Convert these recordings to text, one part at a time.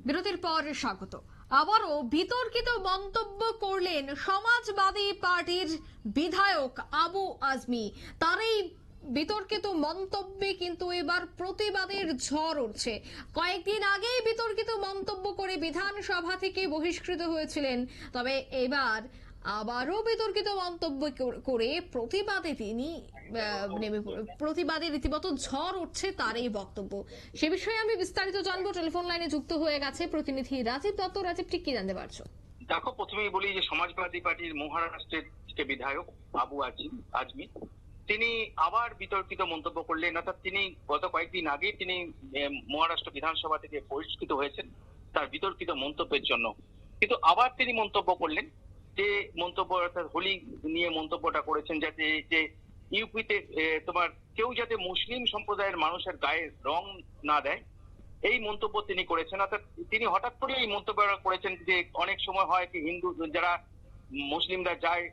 বিরতির পর স্বাগত। আবারও বিতর্কিত মন্তব্য করলেন সমাজবাদী পার্টির বিধায়ক আবু আজমি। তার এই বিতর্কিত মন্তব্যে কিন্তু এবার প্রতিবাদের ঝড় উঠছে। কয়েকদিন আগেই বিতর্কিত মন্তব্য করে বিধানসভা থেকে বহিষ্কৃত হয়েছিলেন, তবে এবার আবারও বিতর্কিত মন্তব্য করে প্রতিবাদে তিনি প্রতিবাদে রীতিমতো ঝড় উঠছে তার এই বক্তব্য। সে বিষয়ে আমি বিস্তারিত জানবো। টেলিফোন লাইনে যুক্ত হয়ে গেছে প্রতিনিধি রাজীব দত্ত। রাজীব, ঠিক কি জানতে পারছো? দেখো, প্রথমেই বলি যে সমাজবাদী পার্টির মহারাষ্ট্রের যে বিধায়ক আবু আজমি তিনি আবার বিতর্কিত মন্তব্য করলেন। অর্থাৎ তিনি গত কয়েকদিন আগে তিনি মহারাষ্ট্র বিধানসভা থেকে বহিষ্কৃত হয়েছেন তার বিতর্কিত মন্তব্যের জন্য। কিন্তু আবার তিনি মন্তব্য করলেন যে মন্তব্য, অর্থাৎ হোলি নিয়ে মন্তব্যটা করেছেন, যাতে যে ইউপিতে তোমার কেউ যাতে মুসলিম সম্প্রদায়ের মানুষের গায়ে রং না দেয়, এই মন্তব্য তিনি করেছেন। অর্থাৎ তিনি হঠাৎ করে এই মন্তব্য করেছেন যে অনেক সময় হয় কি হিন্দু যারা মুসলিমরা যায়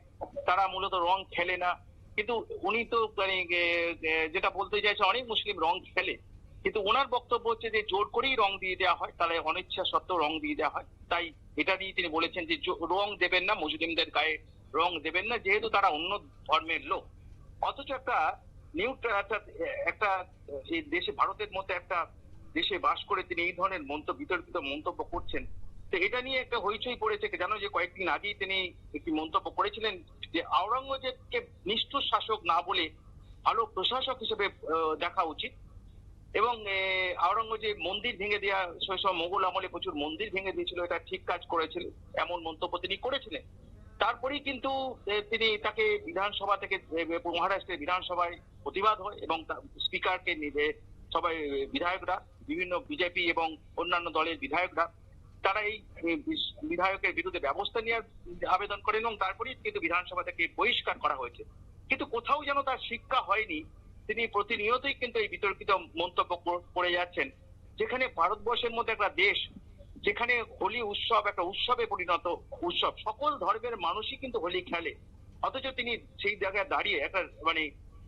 তারা মূলত রং খেলে না, কিন্তু উনি তো মানে যেটা বলতে চাইছে অনেক মুসলিম রং খেলে, কিন্তু ওনার বক্তব্য হচ্ছে যে জোর করেই রং দিয়ে দেওয়া হয়, তাহলে অনিচ্ছা সত্ত্বেও রং দিয়ে দেওয়া হয়। তাই এটা দিয়ে তিনি বলেছেন যে রং দেবেন না, মুসলিমদের গায়ে রং দেবেন না, যেহেতু তারা অন্য ধর্মের লোক। অথচ একটা একটা এই দেশে, ভারতের মতো একটা দেশে বাস করে তিনি এই ধরনের বিতর্কিত মন্তব্য করছেন। তো এটা নিয়ে একটা হইচই পড়েছে। জানো যে কয়েকদিন আগেই তিনি একটি মন্তব্য করেছিলেন যে আওরঙ্গজেবকে নিষ্ঠুর শাসক না বলে ভালো প্রশাসক হিসেবে দেখা উচিত, এবং আওরঙ্গজেব মন্দির ভেঙে দেওয়া, শৈশব মোগল আমলে প্রচুর মন্দির ভেঙে দিয়েছিল, এটা ঠিক কাজ করেছিল, এমন মন্তব্য তিনি করেছিলেন। তারপরেই কিন্তু তিনি তাকে বিধানসভা থেকে, মহারাষ্ট্রের বিধানসভায় প্রতিবাদ হয় এবং স্পিকারকে নিয়ে সবাই বিধায়করা, বিভিন্ন বিজেপি এবং অন্যান্য দলের বিধায়করা, তারা এই বিধায়কের বিরুদ্ধে ব্যবস্থা নেওয়ার আবেদন করেন এবং তারপরেই কিন্তু বিধানসভা থেকে বহিষ্কার করা হয়েছে। কিন্তু কোথাও যেন তার শিক্ষা হয়নি, তিনি প্রতিনিয়তই কিন্তু এই বিতর্কিত মন্তব্য করে যাচ্ছেন। যেখানে ভারতবর্ষের মধ্যে একটা দেশ, যেখানে হোলি উৎসব একটা উৎসবে পরিণত উৎসব, সকল ধর্মের মানুষই কিন্তু হোলি খেলে, অথচ তিনি সেই জায়গায় দাঁড়িয়ে একটা মানে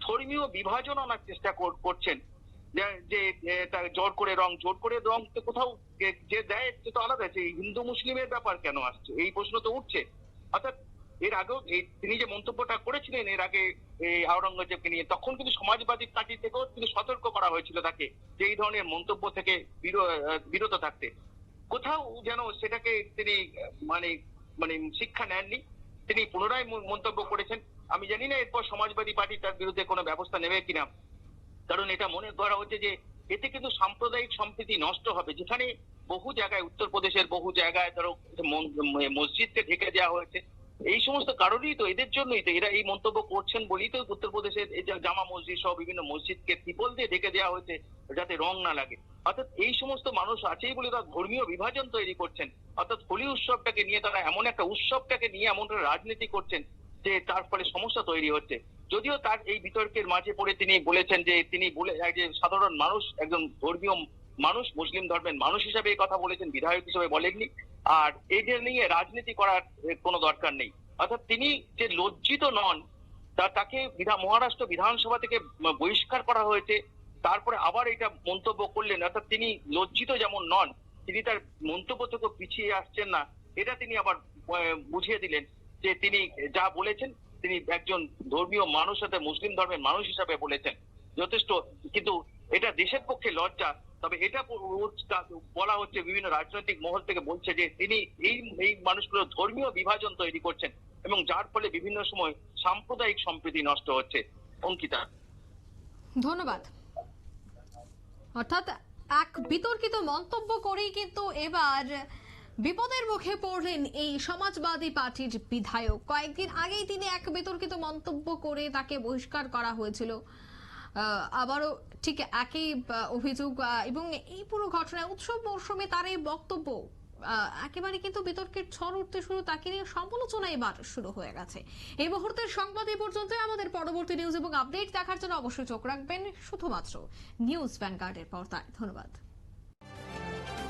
ধর্মীয় বিভাজন আনার চেষ্টা করছেন, যে জোর করে রং তো কোথাও যে দেয় সে তো আলাদা, সেই হিন্দু মুসলিমের ব্যাপার কেন আসছে, এই প্রশ্ন তো উঠছে। অর্থাৎ এর আগেও তিনি যে মন্তব্যটা করেছিলেন এর আগে আওরঙ্গজেবকে নিয়ে, তখন কিন্তু সমাজবাদী পার্টি থেকেও কিন্তু সতর্ক করা হয়েছিল তাকে যে এই ধরনের মন্তব্য থেকে বিরত থাকতে। কোথাও যেন সেটাকে তিনি মানে মানে শিক্ষা নেননি, তিনি পুনরায় মন্তব্য করেছেন। আমি জানি না এরপর সমাজবাদী পার্টি তার বিরুদ্ধে কোনো ব্যবস্থা নেবে কিনা, কারণ এটা মনে করা হচ্ছে যে এতে কিন্তু সাম্প্রদায়িক সম্প্রীতি নষ্ট হবে। যেখানে বহু জায়গায়, উত্তরপ্রদেশের বহু জায়গায় ধরো মসজিদকে ঢেকে দেওয়া হয়েছে, এই সমস্ত কারণেই তো, এদের জন্যই তো এরা এই মন্তব্য করছেন বলেই তো উত্তরপ্রদেশের এই জামা মসজিদ সহ বিভিন্ন মসজিদকে ত্রিপল দিয়ে ঢেকে দেওয়া হয়েছে যাতে রং না লাগে। অর্থাৎ এই সমস্ত মানুষ আছেই বলে তারা ধর্মীয় বিভাজন তৈরি করছেন। অর্থাৎ হোলি উৎসবটাকে নিয়ে তারা এমন একটা উৎসবটাকে নিয়ে এমন একটা রাজনীতি করছেন যে তার ফলে সমস্যা তৈরি হচ্ছে। যদিও তার এই বিতর্কের মাঝে পড়ে তিনি বলেছেন যে যে সাধারণ মানুষ, একজন ধর্মীয় মানুষ, মুসলিম ধর্মের মানুষ হিসেবে এই কথা বলেছেন, বিধায়ক হিসেবে বলেননি। আর এদের নিয়ে রাজনীতি করার কোনো দরকার নেই। অর্থাৎ তিনি যে লজ্জিত নন, তাকে মহারাষ্ট্র বিধানসভা থেকে বহিষ্কার করা হয়েছে, তারপরে আবার এটা মন্তব্য করলেন। অর্থাৎ তিনি লজ্জিত যেমন নন, তিনি তার মন্তব্য থেকে পিছিয়ে আসছেন না, এটা তিনি আবার বুঝিয়ে দিলেন যে তিনি যা বলেছেন তিনি একজন ধর্মীয় মানুষ, সাথে মুসলিম ধর্মের মানুষ হিসাবে বলেছেন, যথেষ্ট। কিন্তু এটা দেশের পক্ষে লজ্জা। তবে এটা বলা হচ্ছে, বিভিন্ন রাজনৈতিক মহল থেকে বলছে যে তিনি এই মানুষগুলো ধর্মীয় বিভাজন তৈরি করছেন এবং যার ফলে বিভিন্ন সময় সাম্প্রদায়িক সম্প্রীতি নষ্ট হচ্ছে। অঙ্কিতা, ধন্যবাদ। অর্থাৎ এক বিতর্কিত মন্তব্য করেই কিন্তু এবার বিপদের মুখে পড়লেন এই সমাজবাদী পার্টির বিধায়ক। কয়েকদিন আগেই তিনি এক বিতর্কিত মন্তব্য করে তাকে বহিষ্কার করা হয়েছিল, আবারও ঠিক একই অভিযোগ, এবং এই পুরো ঘটনায় উৎসব মৌসুমে তার এই বক্তব্য একেবারে কিন্তু বিতর্কের ঝড় উঠতে শুরু, তাকে নিয়ে সমালোচনা এবার শুরু হয়ে গেছে। এই মুহূর্তের সংবাদ এই পর্যন্তই। আমাদের পরবর্তী নিউজ এবং আপডেট দেখার জন্য অবশ্যই চোখ রাখবেন শুধুমাত্র নিউজ ভ্যানগার্ডের পর্দায়। ধন্যবাদ।